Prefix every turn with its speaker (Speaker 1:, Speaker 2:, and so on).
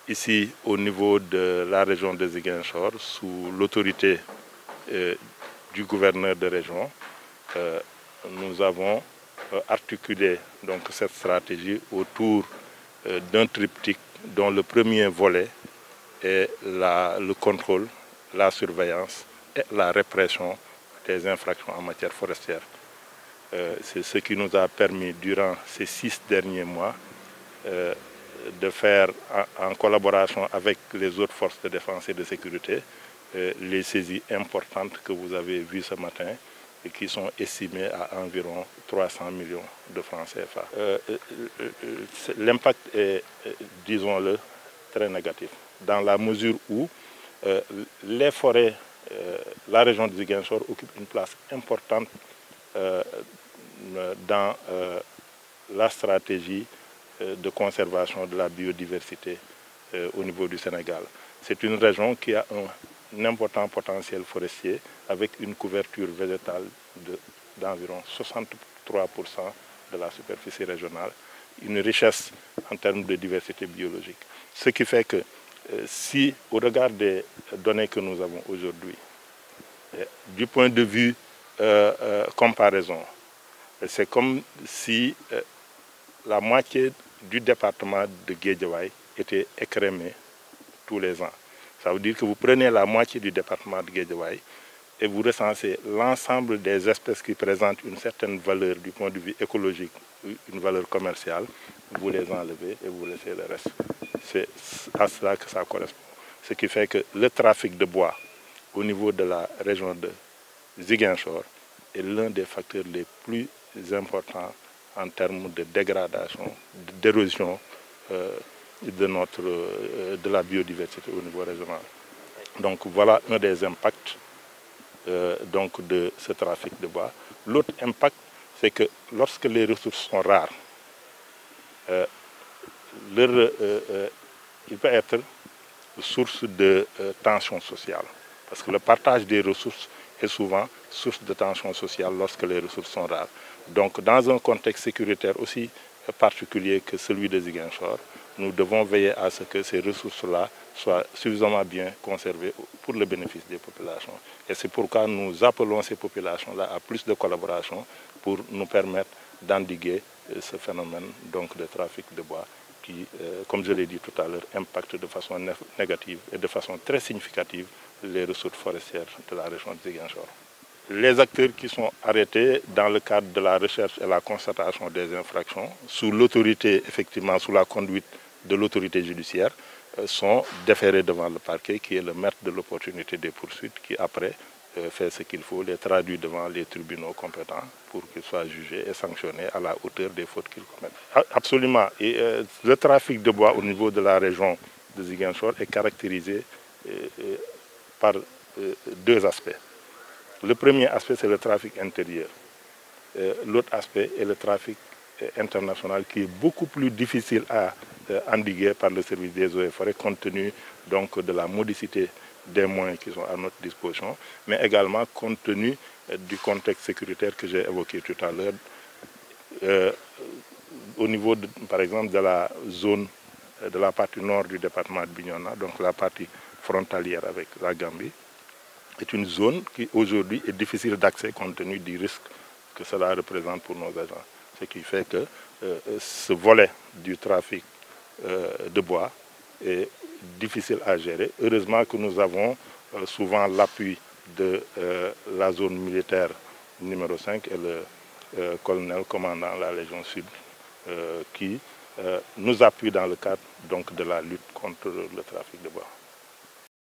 Speaker 1: ici au niveau de la région de Ziguinchor, sous l'autorité du gouverneur de région, nous avons articulé donc cette stratégie autour d'un triptyque dont le premier volet est le contrôle, la surveillance et la répression des infractions en matière forestière. C'est ce qui nous a permis durant ces 6 derniers mois de faire en collaboration avec les autres forces de défense et de sécurité les saisies importantes que vous avez vues ce matin et qui sont estimées à environ 300 millions de francs CFA. L'impact est, disons-le, très négatif, dans la mesure où les forêts, la région de Ziguinchor occupe une place importante dans la stratégie de conservation de la biodiversité au niveau du Sénégal. C'est une région qui a un important potentiel forestier avec une couverture végétale d'environ 63% de la superficie régionale, une richesse en termes de diversité biologique. Ce qui fait que si, au regard des données que nous avons aujourd'hui, du point de vue comparaison, c'est comme si la moitié du département de Guédiawaye était écrémée tous les ans. Ça veut dire que vous prenez la moitié du département de Guédiawaye et vous recensez l'ensemble des espèces qui présentent une certaine valeur du point de vue écologique, une valeur commerciale, vous les enlevez et vous laissez le reste. C'est à cela que ça correspond. Ce qui fait que le trafic de bois au niveau de la région de Ziguinchor est l'un des facteurs les plus importants en termes de dégradation, d'érosion de la biodiversité au niveau régional. Donc voilà un des impacts donc de ce trafic de bois. L'autre impact, c'est que lorsque les ressources sont rares, il peut être source de tension sociale. Parce que le partage des ressources est souvent source de tension sociale lorsque les ressources sont rares. Donc dans un contexte sécuritaire aussi particulier que celui de Ziguinchor, nous devons veiller à ce que ces ressources-là soient suffisamment bien conservées pour le bénéfice des populations. Et c'est pourquoi nous appelons ces populations-là à plus de collaboration pour nous permettre d'endiguer ce phénomène donc, de trafic de bois qui, comme je l'ai dit tout à l'heure, impacte de façon négative et de façon très significative les ressources forestières de la région de Ziguinchor. Les acteurs qui sont arrêtés dans le cadre de la recherche et la constatation des infractions, sous l'autorité, effectivement, sous la conduite de l'autorité judiciaire, sont déférés devant le parquet, qui est le maître de l'opportunité des poursuites, qui après fait ce qu'il faut, les traduit devant les tribunaux compétents pour qu'ils soient jugés et sanctionnés à la hauteur des fautes qu'ils commettent. Absolument. Et, le trafic de bois au niveau de la région de Ziguinchor est caractérisé par deux aspects. Le premier aspect, c'est le trafic intérieur. L'autre aspect est le trafic international qui est beaucoup plus difficile à endiguer par le service des eaux et forêts compte tenu donc, de la modicité des moyens qui sont à notre disposition, mais également compte tenu du contexte sécuritaire que j'ai évoqué tout à l'heure. Au niveau, par exemple, de la zone, de la partie nord du département de Bignona, donc la partie frontalière avec la Gambie, est une zone qui aujourd'hui est difficile d'accès compte tenu du risque que cela représente pour nos agents. Ce qui fait que ce volet du trafic de bois est difficile à gérer. Heureusement que nous avons souvent l'appui de la zone militaire numéro 5 et le colonel commandant la Légion Sud qui nous appuie dans le cadre donc, de la lutte contre le trafic de bois.